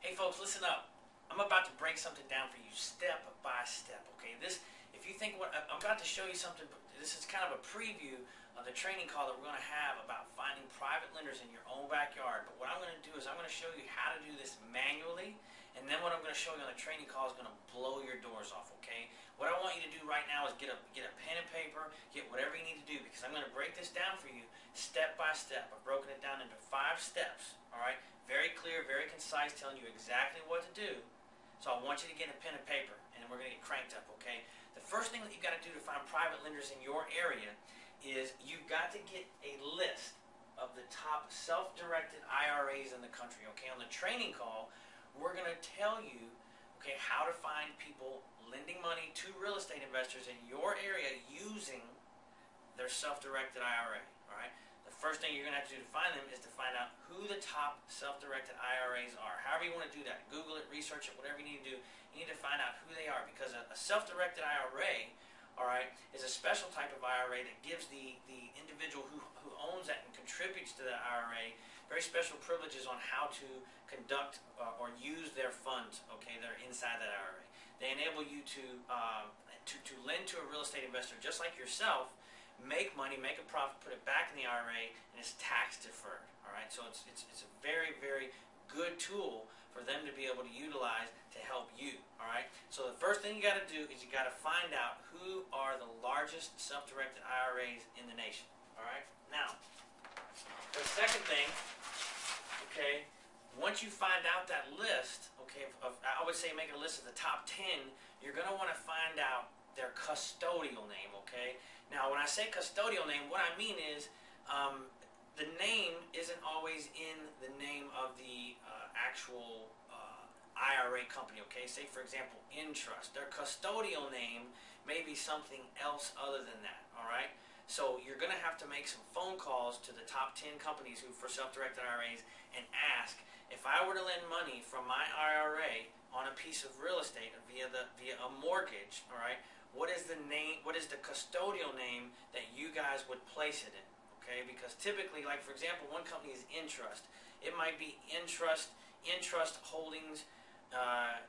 Hey folks, listen up. I'm about to break something down for you step by step, okay? If you think I'm about to show you something, this is kind of a preview of the training call that we're going to have about finding private lenders in your own backyard. But what I'm going to do is I'm going to show you how to do this manually, and then what I'm going to show you on the training call is going to blow your doors off, okay? What I want you to do right now is get a pen and paper, get whatever you need to do, because I'm going to break this down for you step by step. I've broken it down into 5 steps, all right? Very clear, very concise, telling you exactly what to do. So I want you to get a pen and paper, and we're going to get cranked up, okay? The first thing that you've got to do to find private lenders in your area is you've got to get a list of the top self-directed IRAs in the country, okay? On the training call, we're going to tell you, okay, how to find people lending money to real estate investors in your area using their self-directed IRA, all right? The first thing you're going to have to do to find them is to find out who the top self-directed IRAs are. However you want to do that, Google it, research it, whatever you need to do, you need to find out who they are, because a self-directed IRA, all right, is a special type of IRA that gives the individual who owns that and contributes to the IRA very special privileges on how to conduct or use their funds, okay, that are inside that IRA. They enable you to lend to a real estate investor just like yourself, make money, make a profit, put it back in the IRA, and it's tax deferred. All right, so it's a very, very good tool for them to be able to utilize to help you. All right, so the first thing you got to do is you got to find out who are the largest self-directed IRAs in the nation. All right, now the second thing, okay, once you find out that list, okay, I would say make a list of the top 10. You're going to want to find out their custodial name, okay? Now, when I say custodial name, what I mean is the name isn't always in the name of the actual IRA company, okay? Say, for example, Intrust. Their custodial name may be something else other than that, all right? So you're going to have to make some phone calls to the top 10 companies who for self-directed IRAs and ask, if I were to lend money from my IRA on a piece of real estate via a mortgage, all right, what is the name, what is the custodial name that you guys would place it in, okay? Because typically, like for example, one company is Intrust. It might be Intrust Holdings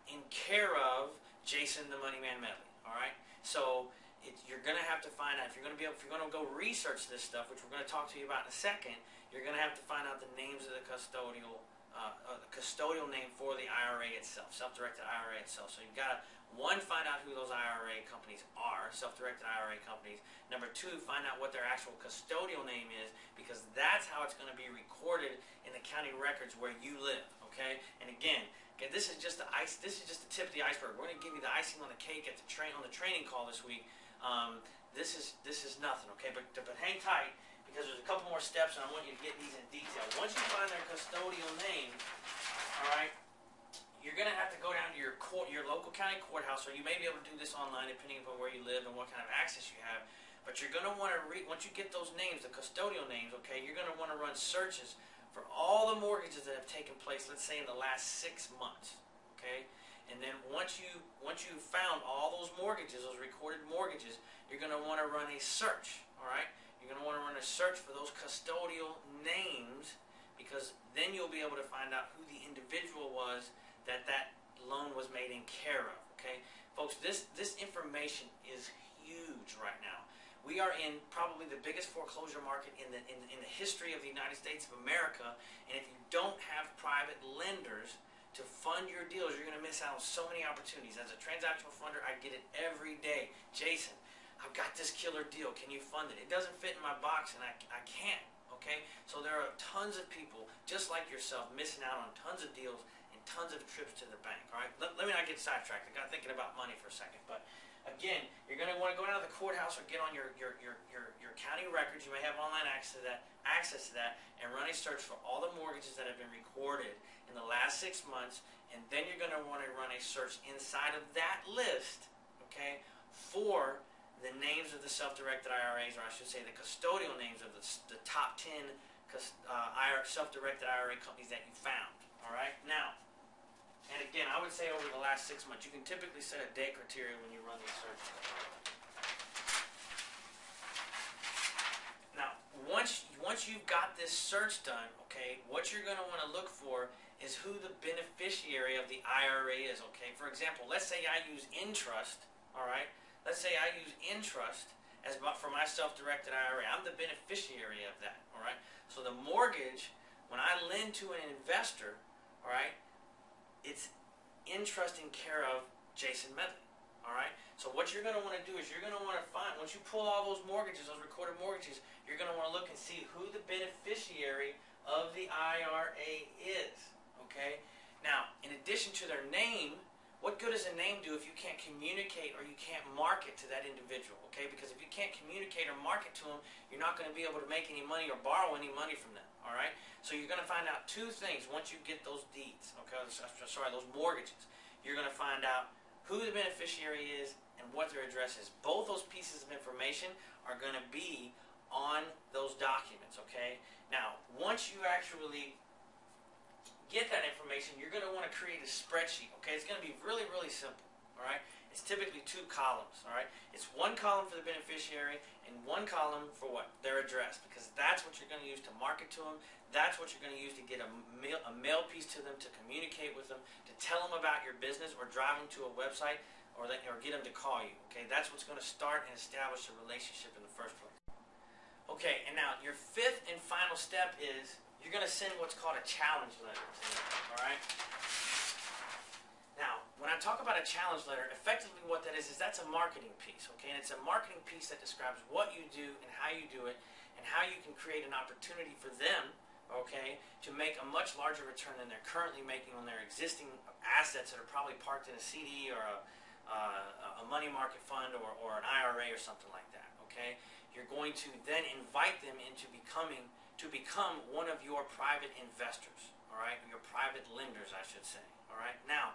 in care of Jason the Money Man Medley, all right? So you're going to have to find out, if you're going to go research this stuff, which we're going to talk to you about in a second, you're going to have to find out the names of the custodial name for the IRA itself, self-directed IRA itself. So you've got to, one, find out who those IRA companies are, self-directed IRA companies. Number 2, find out what their actual custodial name is, because that's how it's going to be recorded in the county records where you live, okay? And again, this is just the tip of the iceberg. We're going to give you the icing on the cake at on the training call this week. This is nothing, okay? But hang tight, because there's a couple more steps, and I want you to get these in detail. Once you find their custodial name, all right, you're going to have to go down to your local county courthouse, or you may be able to do this online depending upon where you live and what kind of access you have. But you're going to want to once you get those names, the custodial names, okay, you're going to want to run searches for all the mortgages that have taken place, let's say in the last 6 months, okay? And then once you've found all those mortgages, those recorded mortgages, you're going to want to run a search, all right? You're going to want to run a search for those custodial names, because then you'll be able to find out who the individual was that loan was made in care of, okay? Folks, this information is huge right now. We are in probably the biggest foreclosure market in the history of the United States of America, and if you don't have private lenders to fund your deals, you're going to miss out on so many opportunities. As a transactional funder, I get it every day. Jason, I've got this killer deal. Can you fund it? It doesn't fit in my box, and I can't, okay? So there are tons of people just like yourself missing out on tons of deals and tons of trips to the bank, all right? Let me not get sidetracked. I got thinking about money for a second, but again, you're going to want to go down to the courthouse or get on your county records. You may have online access to that, and run a search for all the mortgages that have been recorded in the last 6 months, and then you're going to want to run a search inside of that list, okay, for the names of the self-directed IRAs, or I should say the custodial names of the top 10 self-directed IRA companies that you found, all right? Now, and again, I would say over the last 6 months, you can typically set a day criteria when you run these searches. Now, once you've got this search done, okay, what you're going to want to look for is who the beneficiary of the IRA is, okay? For example, let's say I use Intrust, all right? Let's say I use Intrust for my self-directed IRA. I'm the beneficiary of that, all right? So the mortgage, when I lend to an investor, all right, it's entrusting care of Jason Medley, all right? So what you're going to want to do is you're going to want to find, once you pull all those mortgages, those recorded mortgages, you're going to want to look and see who the beneficiary of the IRA is, okay? Now, in addition to their name, what good does a name do if you can't communicate or you can't market to that individual, okay? Because if you can't communicate or market to them, you're not going to be able to make any money or borrow any money from them, all right? So you're going to find out two things once you get those deeds, okay? Sorry, those mortgages. You're going to find out who the beneficiary is and what their address is. Both those pieces of information are going to be on those documents, okay? Now, once you actually get that information, you're going to want to create a spreadsheet, okay? It's going to be really, really simple, all right? It's typically 2 columns, all right? It's 1 column for the beneficiary and 1 column for what? Their address, because that's what you're going to use to market to them. That's what you're going to use to get a mail piece to them, to communicate with them, to tell them about your business or drive them to a website or get them to call you, okay? That's what's going to start and establish a relationship in the first place. Okay, and now your 5th and final step is you're going to send what's called a challenge letter to them, all right? Now, when I talk about a challenge letter, effectively what that is that's a marketing piece, okay? And it's a marketing piece that describes what you do and how you do it and how you can create an opportunity for them, okay, to make a much larger return than they're currently making on their existing assets that are probably parked in a CD or a money market fund or an IRA or something like that, okay? You're going to then invite them into become one of your private investors, all right? Your private lenders, I should say, all right? Now,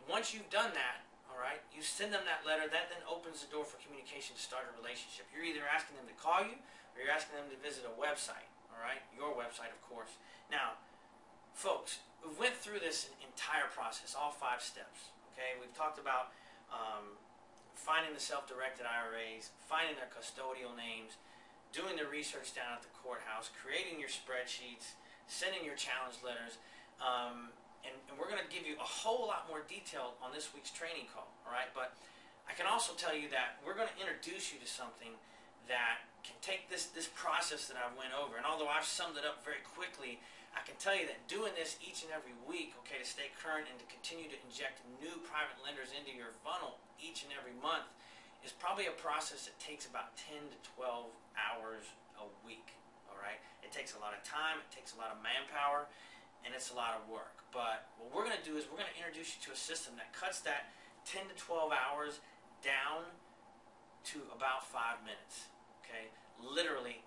once you've done that, all right, you send them that letter. That then opens the door for communication to start a relationship. You're either asking them to call you or you're asking them to visit a website, all right? Your website, of course. Now, folks, we went through this entire process, all 5 steps, okay? We've talked about finding the self-directed IRAs, finding their custodial names, doing the research down at the courthouse, creating your spreadsheets, sending your challenge letters, and we're going to give you a whole lot more detail on this week's training call, all right? But I can also tell you that we're going to introduce you to something that can take this process that I went over, and although I've summed it up very quickly, I can tell you that doing this each and every week, okay, to stay current and to continue to inject new private lenders into your funnel each and every month is probably a process that takes about 10 to 12 hours a week, all right? It takes a lot of time, it takes a lot of manpower, and it's a lot of work. But what we're going to do is we're going to introduce you to a system that cuts that 10 to 12 hours down to about 5 minutes, okay? Literally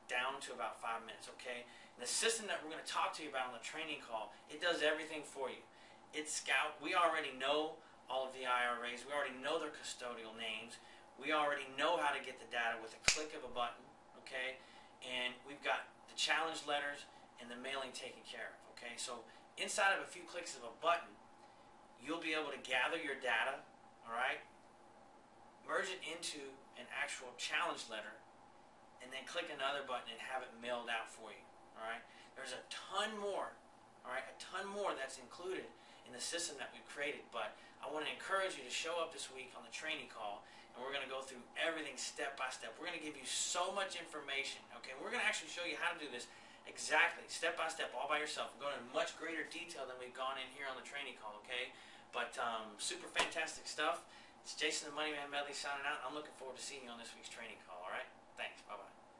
down to about 5 minutes, okay? And the system that we're going to talk to you about on the training call, it does everything for you. It's Scout. We already know all of the IRAs. We already know their custodial names. We already know how to get the data with a click of a button, okay? And we've got the challenge letters and the mailing taken care of, okay? So inside of a few clicks of a button, you'll be able to gather your data, all right? Merge it into an actual challenge letter, and then click another button and have it mailed out for you, all right? There's a ton more, all right? A ton more that's included in the system that we've created, but I want to encourage you to show up this week on the training call, and we're going to go through everything step by step. We're going to give you so much information, okay? We're going to actually show you how to do this exactly, step by step, all by yourself. We're going into much greater detail than we've gone in here on the training call, okay? But super fantastic stuff. It's Jason the Money Man Medley signing out. I'm looking forward to seeing you on this week's training call, all right? Thanks. Bye-bye.